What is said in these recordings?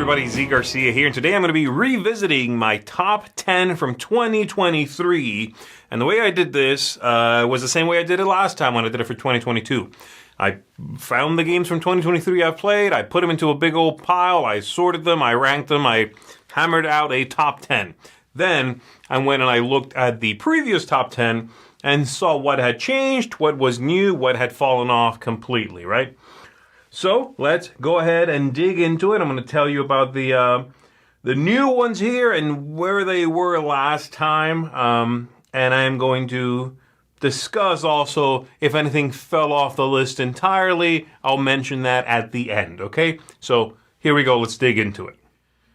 everybody, Zee Garcia here, and today I'm going to be revisiting my top 10 from 2023, and the way I did this was the same way I did it last time when I did it for 2022. I found the games from 2023 I've played, I put them into a big old pile, I sorted them, I ranked them, I hammered out a top 10. Then I went and I looked at the previous top 10 and saw what had changed, what was new, what had fallen off completely, right? So let's go ahead and dig into it. I'm going to tell you about the new ones here and where they were last time. And I'm going to discuss also if anything fell off the list entirely. I'll mention that at the end, okay? So here we go. Let's dig into it.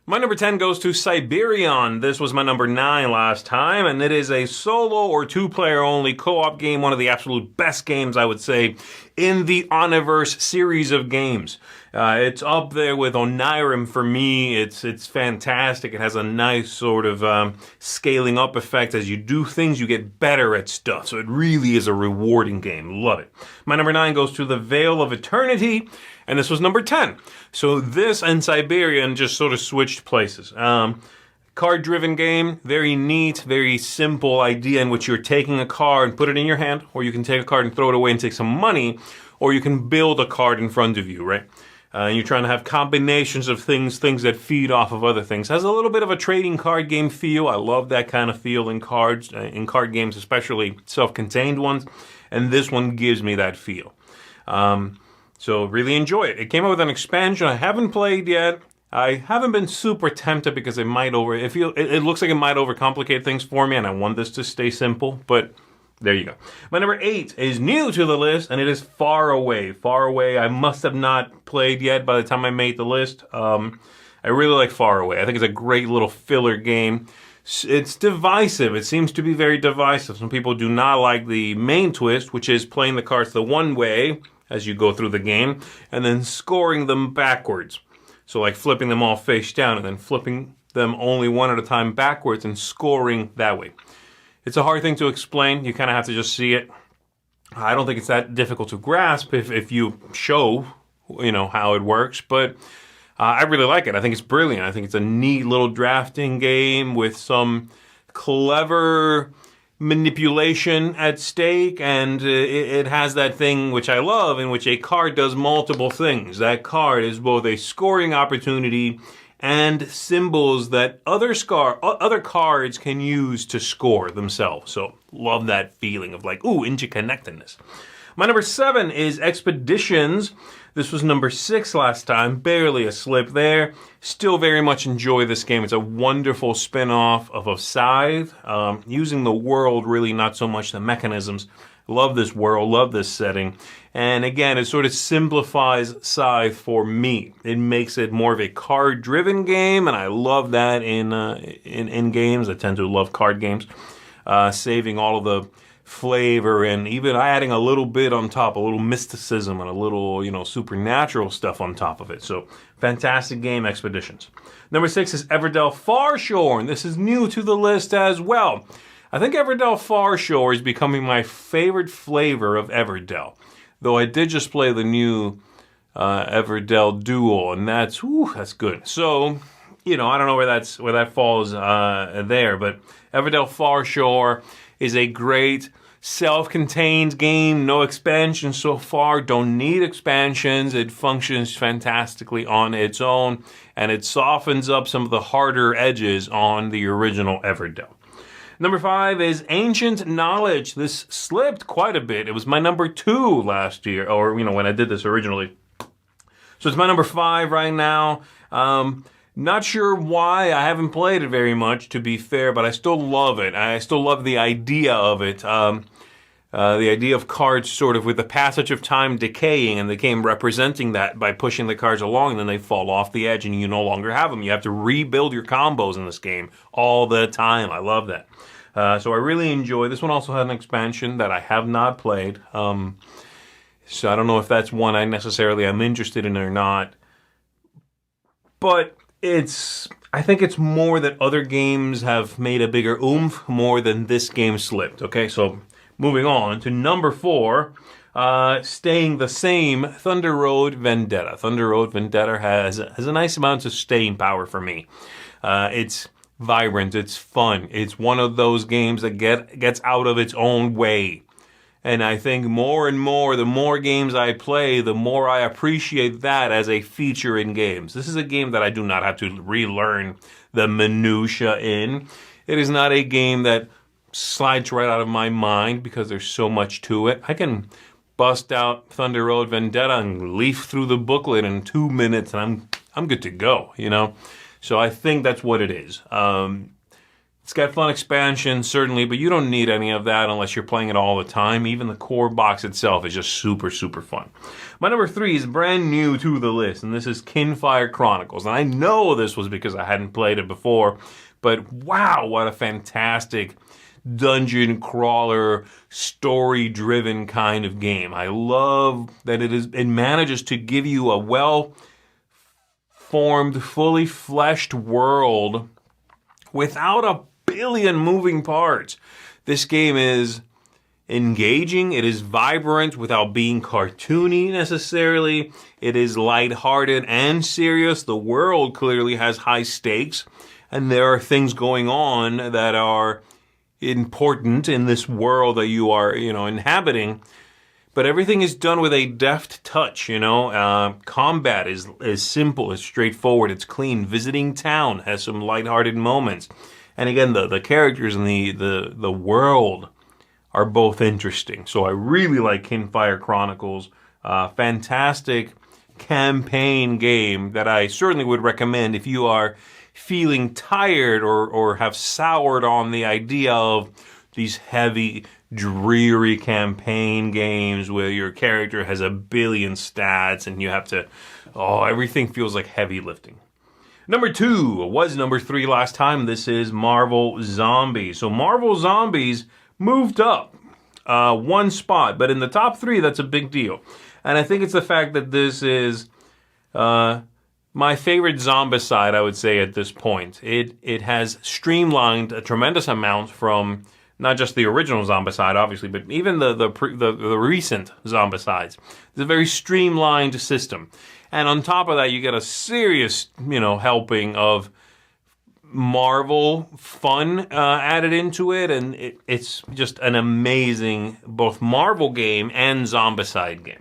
My number 10 goes to Siberian. This was my number 9 last time, and it is a solo or two-player only co-op game, one of the absolute best games, I would say, in the Oniverse series of games. It's up there with Onirim for me. It's fantastic. It has a nice sort of scaling up effect. As you do things, you get better at stuff. So it really is a rewarding game. Love it. My number 9 goes to The Veil of Eternity, and this was number 10. So this and Siberian just sort of switched places. Card-driven game, very neat, very simple idea in which you're taking a card and put it in your hand, or you can take a card and throw it away and take some money, or you can build a card in front of you, right? And you're trying to have combinations of things that feed off of other things. Has a little bit of a trading card game feel. I love that kind of feel in cards, in card games, especially self-contained ones. And this one gives me that feel. So really enjoy it. It came out with an expansion I haven't played yet. I haven't been super tempted because it looks like it might overcomplicate things for me, and I want this to stay simple, but there you go. My number 8 is new to the list, and it is Far Away. Far Away, I must have not played yet by the time I made the list. I really like Far Away. I think it's a great little filler game. It's divisive. It seems to be very divisive. Some people do not like the main twist, which is playing the cards the one way as you go through the game, and then scoring them backwards. So like flipping them all face down and then flipping them only one at a time backwards and scoring that way. It's a hard thing to explain. You kind of have to just see it. I don't think it's that difficult to grasp if you show, how it works, but I really like it. I think it's brilliant. I think it's a neat little drafting game with some clever manipulation at stake, and it has that thing which I love, in which a card does multiple things. That card is both a scoring opportunity and symbols that other cards can use to score themselves. So love that feeling of like, ooh, interconnectedness. My number 7 is Expeditions. This was number 6 last time, barely a slip there. Still very much enjoy this game. It's a wonderful spin-off of a Scythe, using the world, really not so much the mechanisms. Love this world, love this setting. And again, it sort of simplifies Scythe for me. It makes it more of a card-driven game, and I love that in games. I tend to love card games. Saving all of the flavor and even adding a little bit on top, a little mysticism and a little, supernatural stuff on top of it. So, fantastic game, Expeditions. Number 6 is Everdell Farshore, and this is new to the list as well. I think Everdell Farshore is becoming my favorite flavor of Everdell, though I did just play the new Everdell Duel, and that's good. So, I don't know where that falls there, but Everdell Farshore is a great self-contained game, no expansions so far, don't need expansions, it functions fantastically on its own, and it softens up some of the harder edges on the original Everdell. Number 5 is Ancient Knowledge. This slipped quite a bit. It was my number 2 last year, or, when I did this originally. So it's my number 5 right now. Not sure why. I haven't played it very much, to be fair, but I still love it. I still love the idea of it. The idea of cards sort of with the passage of time decaying, and the game representing that by pushing the cards along, and then they fall off the edge and you no longer have them. You have to rebuild your combos in this game all the time. I love that. So I really enjoy. This one also had an expansion that I have not played. So I don't know if that's one I necessarily am interested in or not. But I think it's more that other games have made a bigger oomph more than this game slipped. Okay, so moving on to number 4. Staying the same, Thunder Road Vendetta. Thunder Road Vendetta has a nice amount of staying power for me. It's vibrant, it's fun. It's one of those games that gets out of its own way. And I think more and more, the more games I play, the more I appreciate that as a feature in games. This is a game that I do not have to relearn the minutia in. It is not a game that slides right out of my mind because there's so much to it. I can bust out Thunder Road Vendetta and leaf through the booklet in 2 minutes and I'm good to go, you know? So I think that's what it is. It's got fun expansion, certainly, but you don't need any of that unless you're playing it all the time. Even the core box itself is just super, super fun. My number 3 is brand new to the list, and this is Kinfire Chronicles. And I know this was because I hadn't played it before, but wow, what a fantastic dungeon crawler, story-driven kind of game. I love that it manages to give you a well-formed, fully fleshed world without a billion moving parts. This game is engaging, it is vibrant without being cartoony necessarily. It is lighthearted and serious. The world clearly has high stakes, and there are things going on that are important in this world that you are, inhabiting. But everything is done with a deft touch, Combat is simple, it's straightforward, it's clean. Visiting town has some lighthearted moments. And again, the characters and the world are both interesting. So I really like Kinfire Chronicles. Fantastic campaign game that I certainly would recommend if you are feeling tired or have soured on the idea of these heavy, dreary campaign games where your character has a billion stats and you have to, everything feels like heavy lifting. Number 2 was number 3 last time. This is Marvel Zombies. So Marvel Zombies moved up one spot, but in the top 3, that's a big deal. And I think it's the fact that this is my favorite zombicide, I would say, at this point. It has streamlined a tremendous amount from not just the original Zombicide, obviously, but even the recent Zombicides. It's a very streamlined system. And on top of that, you get a serious, helping of Marvel fun added into it. And it's just an amazing both Marvel game and Zombicide game.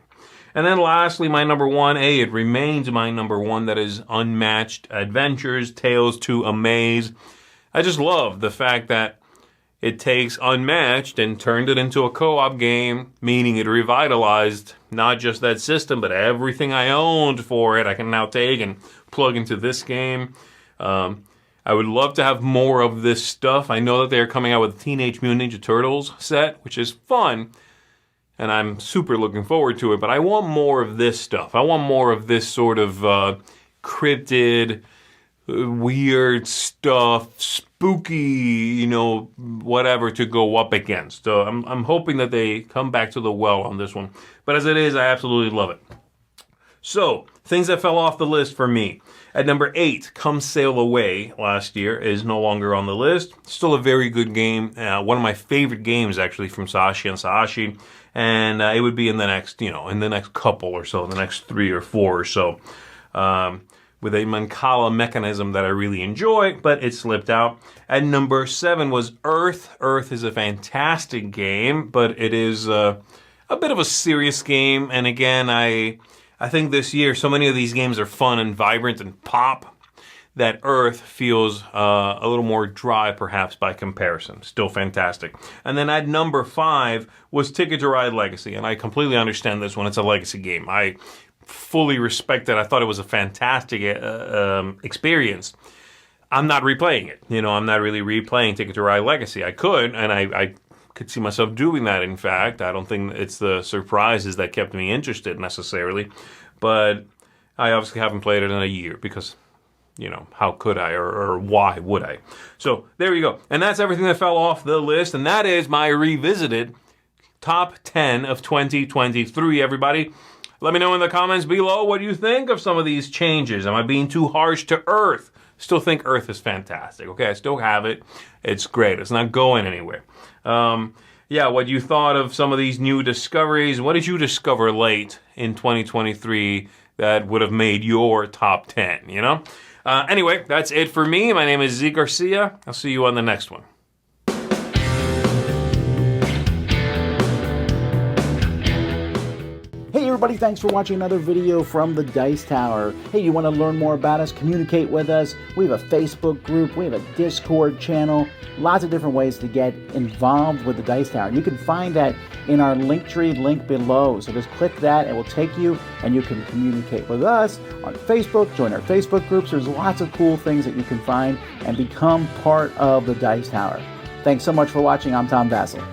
And then lastly, my number 1, it remains my number 1, that is Unmatched Adventures, Tales to Amaze. I just love the fact that it takes Unmatched and turned it into a co-op game, meaning it revitalized not just that system, but everything I owned for it I can now take and plug into this game. I would love to have more of this stuff. I know that they're coming out with a Teenage Mutant Ninja Turtles set, which is fun, and I'm super looking forward to it, but I want more of this stuff. I want more of this sort of cryptid, weird stuff, spooky, whatever to go up against. So I'm hoping that they come back to the well on this one. But as it is, I absolutely love it. So, things that fell off the list for me. At number 8, Come Sail Away last year is no longer on the list. Still a very good game. One of my favorite games, actually, from Sashi and Sashi. And it would be in the next, in the next couple or so, the next 3 or 4 or so. With a Mancala mechanism that I really enjoy, but it slipped out. At number 7 was Earth. Earth is a fantastic game, but it is a bit of a serious game. And again, I think this year so many of these games are fun and vibrant and pop that Earth feels a little more dry, perhaps, by comparison. Still fantastic. And then at number 5 was Ticket to Ride Legacy, and I completely understand this one. It's a legacy game. I fully respect it. I thought it was a fantastic experience. I'm not replaying it. I'm not really replaying Ticket to Ride Legacy. I could, and I could see myself doing that, in fact. I don't think it's the surprises that kept me interested, necessarily. But I obviously haven't played it in a year because, how could I or why would I? So, there you go. And that's everything that fell off the list, and that is my revisited top 10 of 2023, everybody. Let me know in the comments below what you think of some of these changes. Am I being too harsh to Earth? Still think Earth is fantastic. Okay, I still have it. It's great. It's not going anywhere. yeah, what you thought of some of these new discoveries. What did you discover late in 2023 that would have made your top 10, you know? Anyway, that's it for me. My name is Zee Garcia. I'll see you on the next one. Hey everybody, thanks for watching another video from the Dice Tower. Hey, you want to learn more about us, communicate with us? We have a Facebook group, we have a Discord channel, lots of different ways to get involved with the Dice Tower. You can find that in our Linktree link below. So just click that, it will take you and you can communicate with us on Facebook, join our Facebook groups. There's lots of cool things that you can find and become part of the Dice Tower. Thanks so much for watching. I'm Tom Vasel.